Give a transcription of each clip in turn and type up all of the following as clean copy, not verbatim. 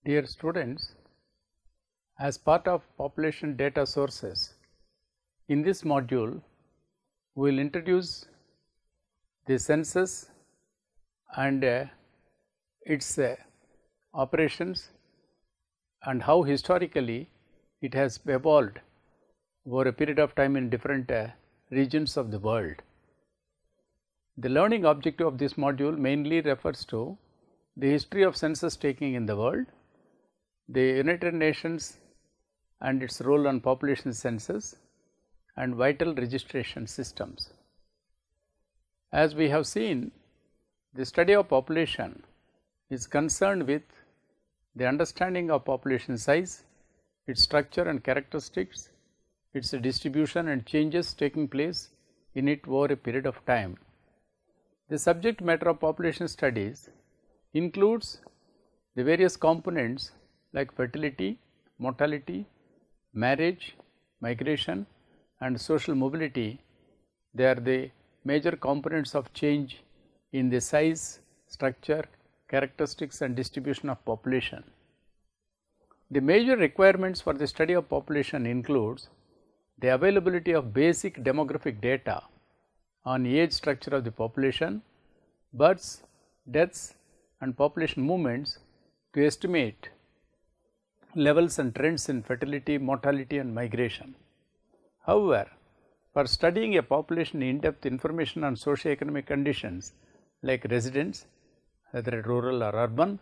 Dear students, as part of population data sources, in this module we will introduce the census and its operations and how historically it has evolved over a period of time in different regions of the world. The learning objective of this module mainly refers to the history of census taking in the world, the United Nations and its role on population census, and vital registration systems. As we have seen, the study of population is concerned with the understanding of population size, its structure and characteristics, its distribution and changes taking place in it over a period of time. The subject matter of population studies includes the various components like fertility, mortality, marriage, migration and social mobility. They are the major components of change in the size, structure, characteristics and distribution of population. The major requirements for the study of population includes the availability of basic demographic data on age structure of the population, births, deaths and population movements to estimate levels and trends in fertility, mortality and migration. However, for studying a population in-depth information on socio-economic conditions like residence, whether rural or urban,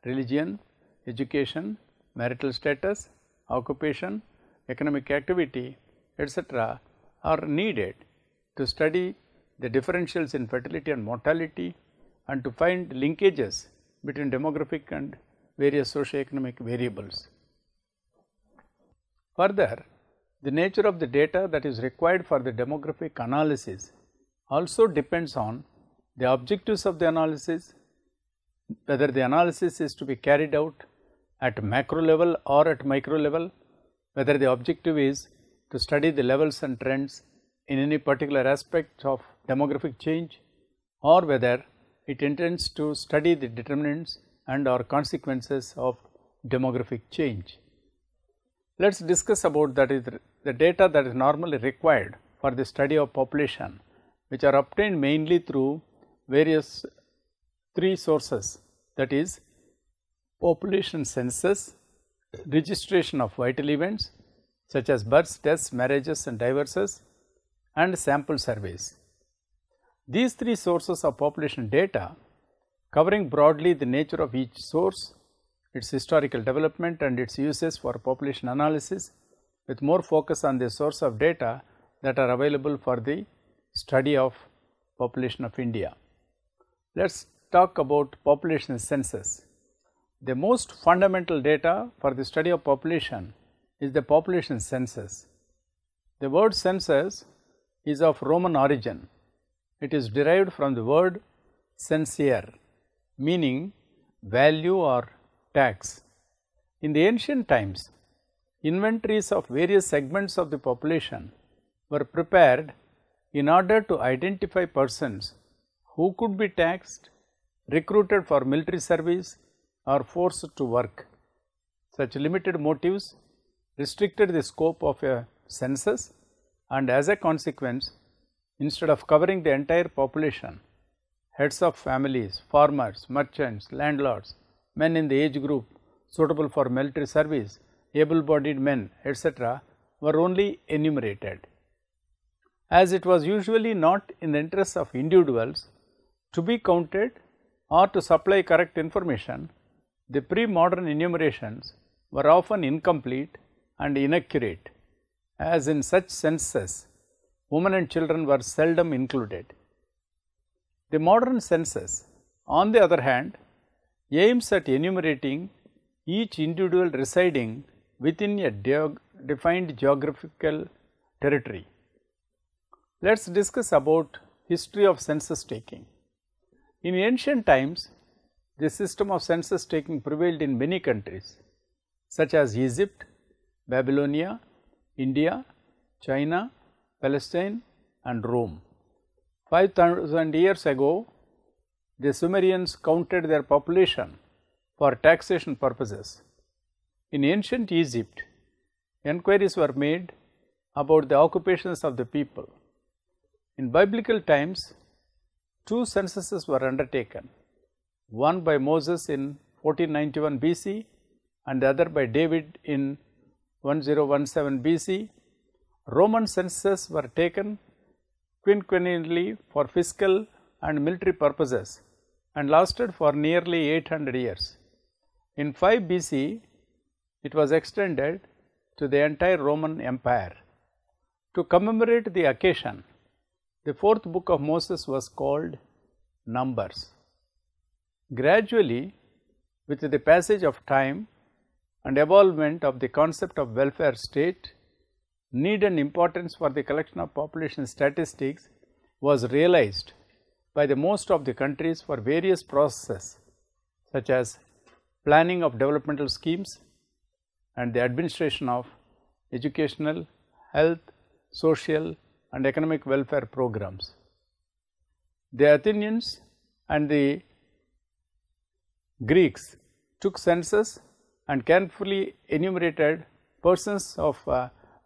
religion, education, marital status, occupation, economic activity, etc. are needed to study the differentials in fertility and mortality and to find linkages between demographic and various socio-economic variables. Further, the nature of the data that is required for the demographic analysis also depends on the objectives of the analysis, whether the analysis is to be carried out at macro level or at micro level, whether the objective is to study the levels and trends in any particular aspect of demographic change, or whether it intends to study the determinants and or consequences of demographic change. Let us discuss about that is the data that is normally required for the study of population, which are obtained mainly through various three sources, that is population census, registration of vital events such as births, deaths, marriages and divorces, and sample surveys. These three sources of population data, covering broadly the nature of each source, its historical development and its uses for population analysis, with more focus on the source of data that are available for the study of population of India. Let us talk about population census. The most fundamental data for the study of population is the population census. The word census is of Roman origin. It is derived from the word censere, meaning value or tax. In the ancient times, inventories of various segments of the population were prepared in order to identify persons who could be taxed, recruited for military service or forced to work. Such limited motives restricted the scope of a census, and as a consequence, instead of covering the entire population, heads of families, farmers, merchants, landlords, men in the age group suitable for military service, able-bodied men, etc. were only enumerated. As it was usually not in the interest of individuals to be counted or to supply correct information, the pre-modern enumerations were often incomplete and inaccurate. As in such censuses, women and children were seldom included. The modern census, on the other hand, aims at enumerating each individual residing within a defined geographical territory. Let us discuss about history of census taking. In ancient times, the system of census taking prevailed in many countries such as Egypt, Babylonia, India, China, Palestine and Rome. 5,000 years ago, the Sumerians counted their population for taxation purposes. In ancient Egypt, enquiries were made about the occupations of the people. In biblical times, two censuses were undertaken, one by Moses in 1491 BC and the other by David in 1017 BC. Roman censuses were taken quinquennially for fiscal and military purposes and lasted for nearly 800 years. In 5 BC, it was extended to the entire Roman Empire. To commemorate the occasion, the fourth book of Moses was called Numbers. Gradually, with the passage of time and evolvement of the concept of welfare state, need and importance for the collection of population statistics was realized by the most of the countries for various processes such as planning of developmental schemes and the administration of educational, health, social and economic welfare programs. The Athenians and the Greeks took census and carefully enumerated persons of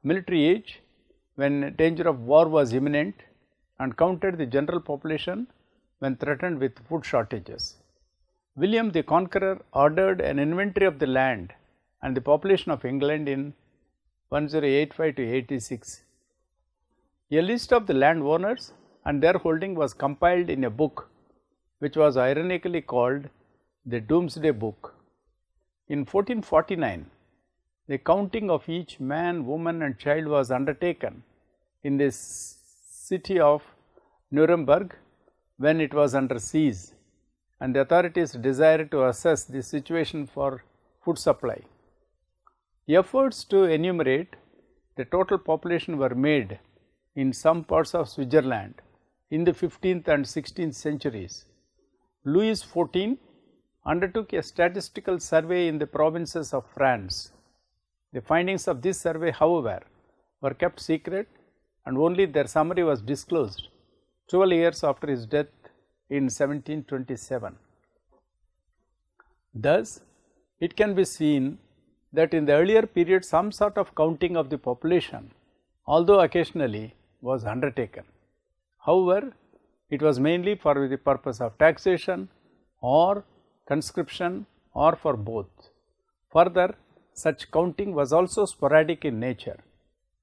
military age when danger of war was imminent and counted the general population when threatened with food shortages. William the Conqueror ordered an inventory of the land and the population of England in 1085 to 86. A list of the landowners and their holding was compiled in a book which was ironically called the Doomsday Book. In 1449, the counting of each man, woman and child was undertaken in the city of Nuremberg when it was under siege, and the authorities desired to assess the situation for food supply. Efforts to enumerate the total population were made in some parts of Switzerland in the 15th and 16th centuries. Louis XIV undertook a statistical survey in the provinces of France. The findings of this survey, however, were kept secret and only their summary was disclosed 12 years after his death in 1727. Thus, it can be seen that in the earlier period some sort of counting of the population, although occasionally, was undertaken. However, it was mainly for the purpose of taxation or conscription or for both. Further, such counting was also sporadic in nature,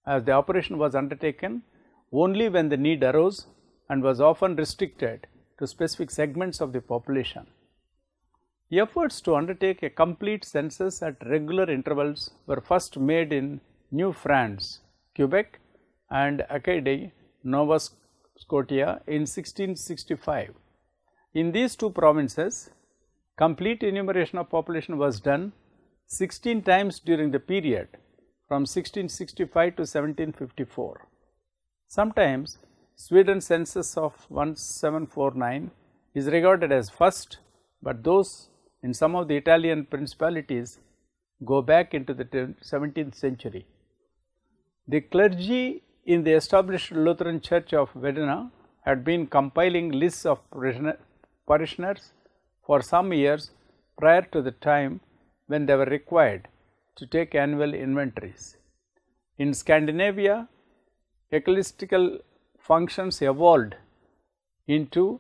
as the operation was undertaken only when the need arose and was often restricted to specific segments of the population. Efforts to undertake a complete census at regular intervals were first made in New France, Quebec and Acadie, Nova Scotia in 1665. In these two provinces, complete enumeration of population was done 16 times during the period from 1665 to 1754. Sometimes Sweden's census of 1749 is regarded as first, but those in some of the Italian principalities go back into the 17th century. The clergy in the established Lutheran Church of Vienna had been compiling lists of parishioners for some years prior to the time when they were required to take annual inventories. In Scandinavia, ecclesiastical functions evolved into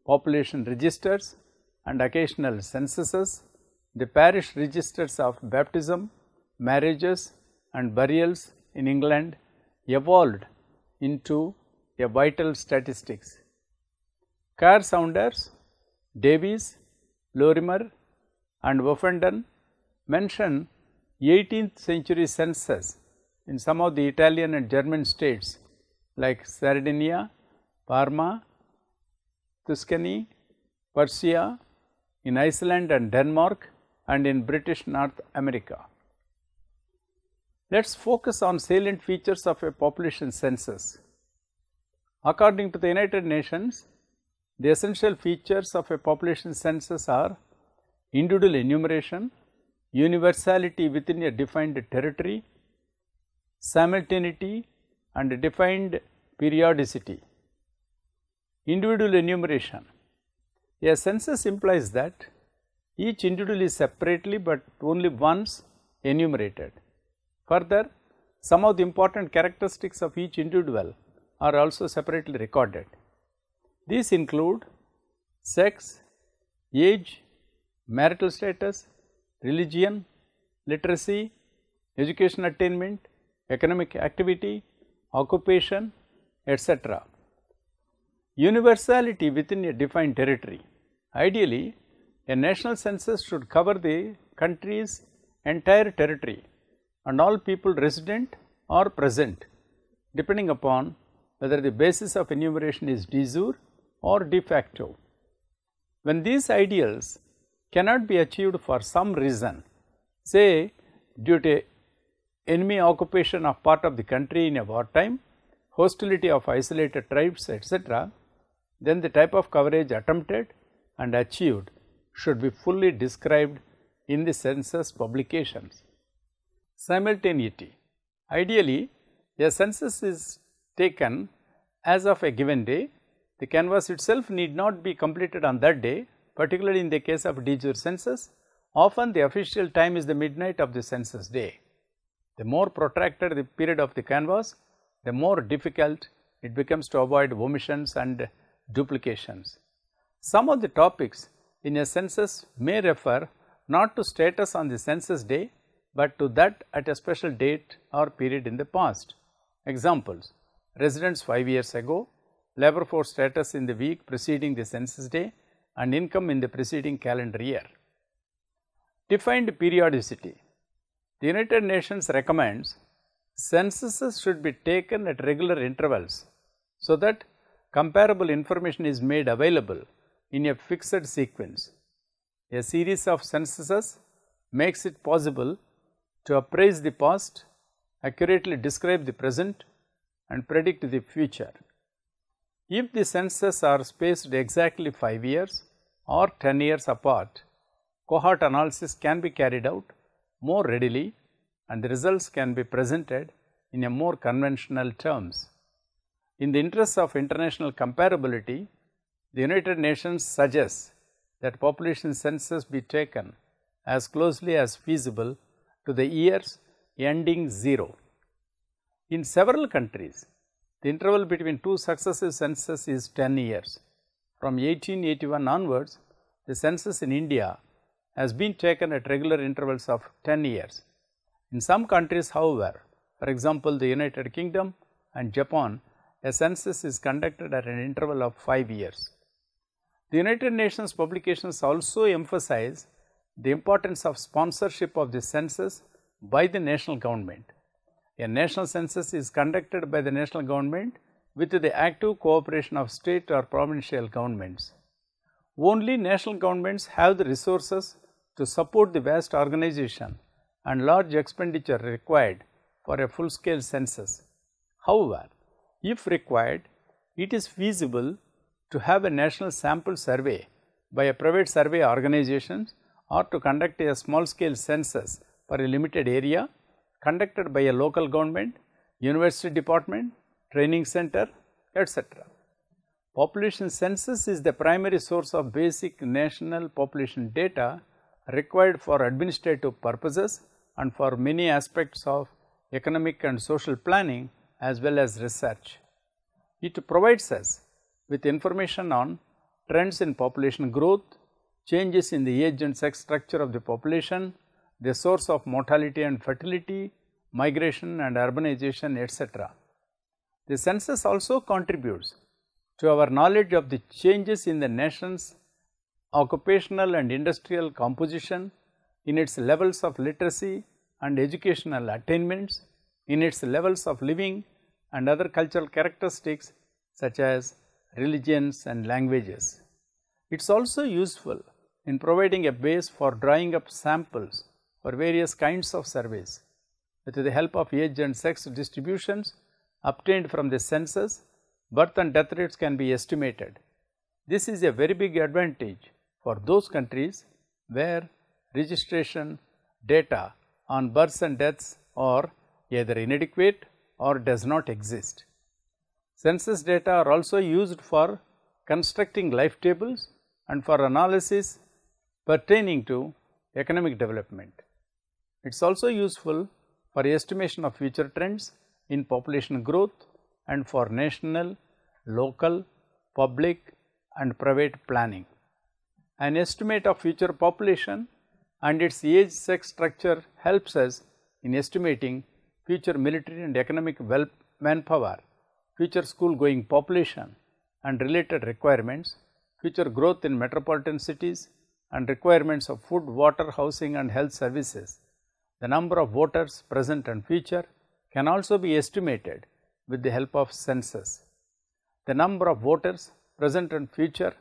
population registers and occasional censuses. The parish registers of baptism, marriages and burials in England evolved into a vital statistics. Car sounders, Davies, Lorimer and Woffenden mention 18th century census in some of the Italian and German states like Sardinia, Parma, Tuscany, Persia, in Iceland and Denmark and in British North America. Let us focus on salient features of a population census. According to the United Nations, the essential features of a population census are individual enumeration, universality within a defined territory, simultaneity and defined periodicity. Individual enumeration. A census implies that Each individual is separately but only once enumerated. Further, some of the important characteristics of each individual are also separately recorded. These include sex, age, marital status, religion, literacy, education attainment, economic activity, occupation, etc. Universality within a defined territory. Ideally, a national census should cover the country's entire territory and all people resident or present, depending upon whether the basis of enumeration is de jure or de facto. When these ideals cannot be achieved for some reason, say due to enemy occupation of part of the country in a wartime, hostility of isolated tribes, etc., then the type of coverage attempted and achieved should be fully described in the census publications. Simultaneity. Ideally, a census is taken as of a given day. The canvass itself need not be completed on that day, particularly in the case of de jure census. Often the official time is the midnight of the census day. The more protracted the period of the canvass, the more difficult it becomes to avoid omissions and duplications. Some of the topics in a census may refer not to status on the census day, but to that at a special date or period in the past. Examples: residence 5 years ago, labor force status in the week preceding the census day, and income in the preceding calendar year. Defined periodicity. The United Nations recommends censuses should be taken at regular intervals so that comparable information is made available in a fixed sequence. A series of censuses makes it possible to appraise the past, accurately describe the present, and predict the future. If the censuses are spaced exactly 5 years or 10 years apart, cohort analysis can be carried out more readily and the results can be presented in a more conventional terms. In the interest of international comparability, the United Nations suggests that population census be taken as closely as feasible to the years ending 0. In several countries, the interval between two successive censuses is 10 years. From 1881 onwards, the census in India has been taken at regular intervals of 10 years. In some countries, however, for example, the United Kingdom and Japan, a census is conducted at an interval of 5 years. The United Nations publications also emphasize the importance of sponsorship of the census by the national government. A national census is conducted by the national government with the active cooperation of state or provincial governments. Only national governments have the resources to support the vast organization and large expenditure required for a full-scale census. However, if required, it is feasible to have a national sample survey by a private survey organization or to conduct a small-scale census for a limited area conducted by a local government, university department, training center, etc. Population census is the primary source of basic national population data required for administrative purposes and for many aspects of economic and social planning as well as research. It provides us with information on trends in population growth, changes in the age and sex structure of the population, the source of mortality and fertility, migration and urbanization, etc. The census also contributes to our knowledge of the changes in the nation's occupational and industrial composition, in its levels of literacy and educational attainments, in its levels of living and other cultural characteristics such as religions and languages. It is also useful in providing a base for drawing up samples for various kinds of surveys. With the help of age and sex distributions obtained from the census, birth and death rates can be estimated. This is a very big advantage for those countries where registration data on births and deaths are either inadequate or does not exist. Census data are also used for constructing life tables and for analysis pertaining to economic development. It is also useful for estimation of future trends in population growth and for national, local, public and private planning. An estimate of future population and its age sex structure helps us in estimating future military and economic manpower, future school going population and related requirements, future growth in metropolitan cities and requirements of food, water, housing and health services. The number of voters present and future can also be estimated with the help of census. The number of voters present and future,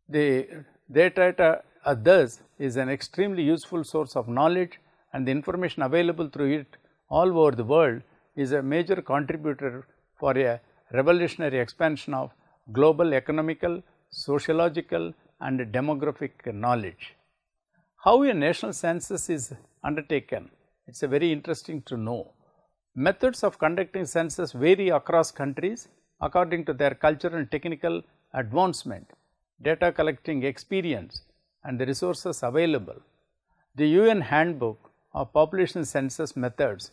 the data thus is an extremely useful source of knowledge, and the information available through it all over the world is a major contributor for a revolutionary expansion of global economical, sociological and demographic knowledge. How a national census is undertaken? It is very interesting to know. Methods of conducting census vary across countries according to their cultural and technical advancement, data collecting experience and the resources available. The UN Handbook of Population Census Methods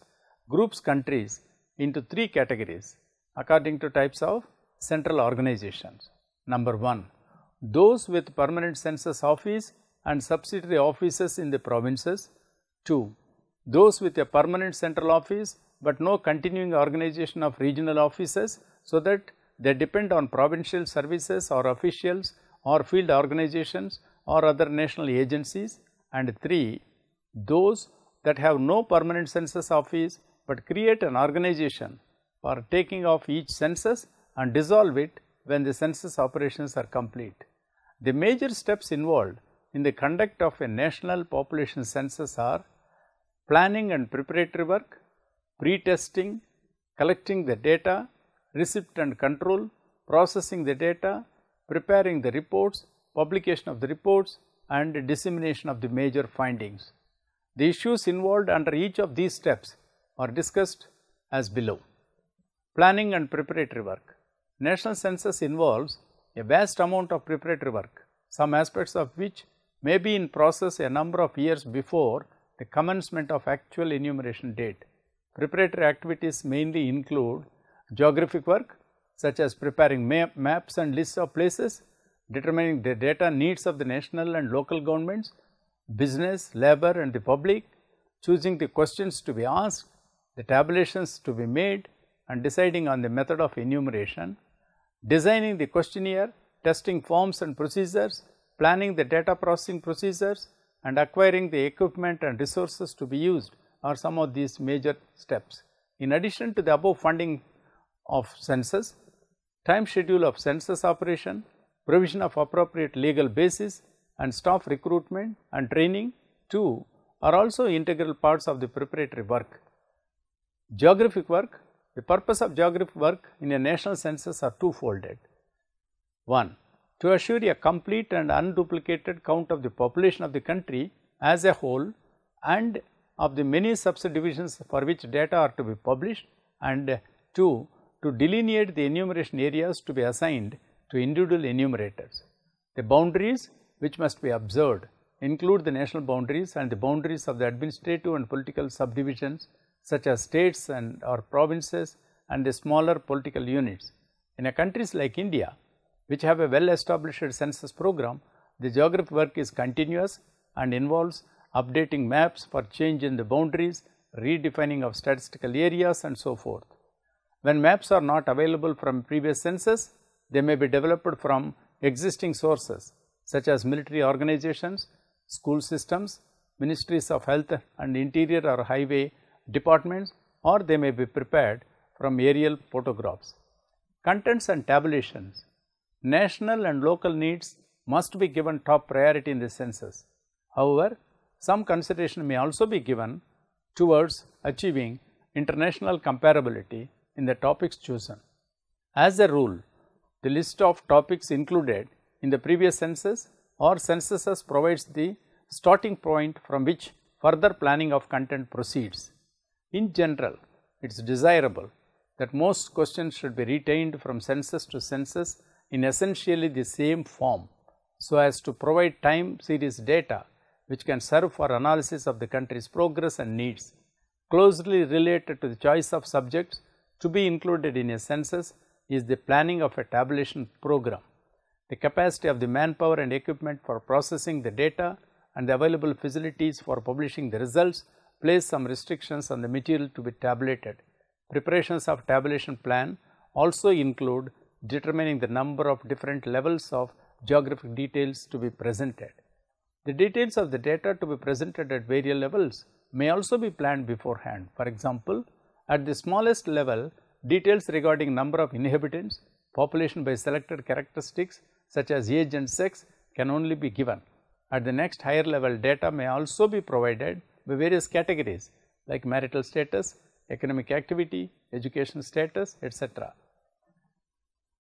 groups countries into 3 categories according to types of central organizations. Number 1, those with permanent census office and subsidiary offices in the provinces. 2, those with a permanent central office but no continuing organization of regional offices, so that they depend on provincial services or officials or field organizations or other national agencies. And 3, those that have no permanent census office but create an organization for taking off each census and dissolve it when the census operations are complete. The major steps involved in the conduct of a national population census are planning and preparatory work, pre-testing, collecting the data, receipt and control, processing the data, preparing the reports, publication of the reports and dissemination of the major findings. The issues involved under each of these steps are discussed as below. Planning and preparatory work. National census involves a vast amount of preparatory work, some aspects of which may be in process a number of years before the commencement of actual enumeration date. Preparatory activities mainly include geographic work such as preparing maps and lists of places, determining the data needs of the national and local governments, business, labor and the public, choosing the questions to be asked, the tabulations to be made and deciding on the method of enumeration, designing the questionnaire, testing forms and procedures, planning the data processing procedures and acquiring the equipment and resources to be used are some of these major steps. In addition to the above funding of census, time schedule of census operation, provision of appropriate legal basis and staff recruitment and training too are also integral parts of the preparatory work. Geographic work. The purpose of geographic work in a national census are two-folded. 1. To assure a complete and unduplicated count of the population of the country as a whole and of the many subdivisions for which data are to be published, and 2. To delineate the enumeration areas to be assigned to individual enumerators. The boundaries which must be observed include the national boundaries and the boundaries of the administrative and political subdivisions such as states and or provinces and the smaller political units. In a countries like India, which have a well established census program, the geographic work is continuous and involves updating maps for change in the boundaries, redefining of statistical areas and so forth. When maps are not available from previous census, they may be developed from existing sources such as military organizations, school systems, ministries of health and interior or highway departments, or they may be prepared from aerial photographs. Contents and tabulations. National and local needs must be given top priority in the census. However, some consideration may also be given towards achieving international comparability in the topics chosen. As a rule, the list of topics included in the previous census or censuses provides the starting point from which further planning of content proceeds. In general, it is desirable that most questions should be retained from census to census in essentially the same form, so as to provide time series data which can serve for analysis of the country's progress and needs. Closely related to the choice of subjects to be included in a census is the planning of a tabulation program. The capacity of the manpower and equipment for processing the data and the available facilities for publishing the results place some restrictions on the material to be tabulated. Preparations of tabulation plan also include determining the number of different levels of geographic details to be presented. The details of the data to be presented at various levels may also be planned beforehand. For example, at the smallest level, details regarding number of inhabitants, population by selected characteristics such as age and sex can only be given. At the next higher level, data may also be provided by various categories like marital status, economic activity, education status, etc.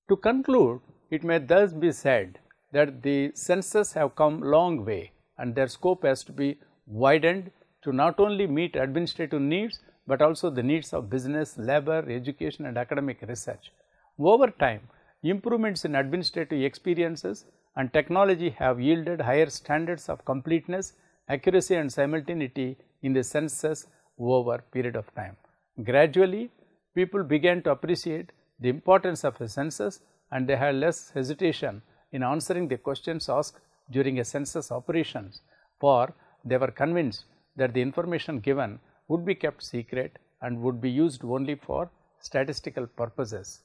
To conclude, it may thus be said that the census have come long way and their scope has to be widened to not only meet administrative needs, but also the needs of business, labor, education and academic research. Over time, improvements in administrative experiences and technology have yielded higher standards of completeness, accuracy and simultaneity in the census over a period of time. Gradually, people began to appreciate the importance of a census and they had less hesitation in answering the questions asked during a census operations, for they were convinced that the information given would be kept secret and would be used only for statistical purposes.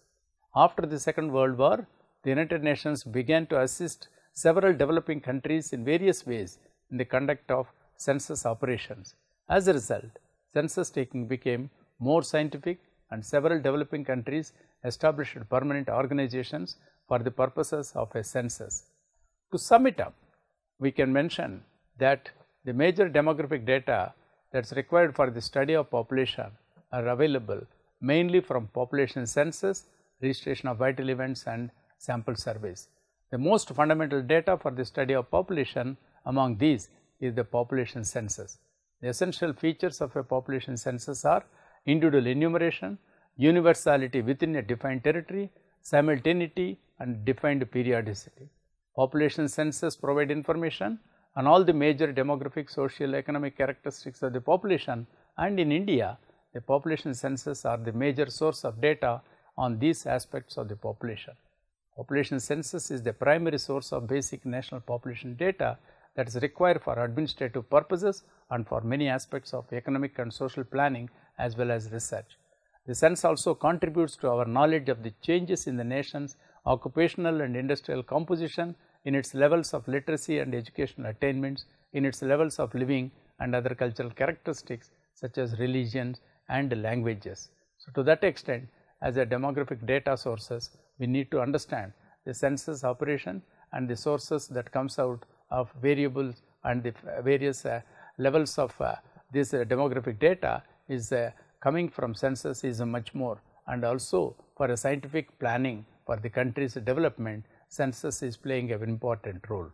After the Second World War, the United Nations began to assist several developing countries in various ways in the conduct of census operations. As a result, census taking became more scientific and several developing countries established permanent organizations for the purposes of a census. To sum it up, we can mention that the major demographic data that is required for the study of population are available mainly from population census, registration of vital events and sample surveys. The most fundamental data for the study of population among these is the population census. The essential features of a population census are individual enumeration, universality within a defined territory, simultaneity and defined periodicity. Population census provide information on all the major demographic, social, economic characteristics of the population, and in India, the population census are the major source of data on these aspects of the population. Population census is the primary source of basic national population data that is required for administrative purposes and for many aspects of economic and social planning as well as research. The census also contributes to our knowledge of the changes in the nation's occupational and industrial composition, in its levels of literacy and educational attainments, in its levels of living and other cultural characteristics such as religions and languages. So, to that extent, as a demographic data sources, we need to understand the census operation and the sources that comes out of variables and the various levels of this demographic data is coming from census is much more, and also for a scientific planning for the country's development, census is playing an important role.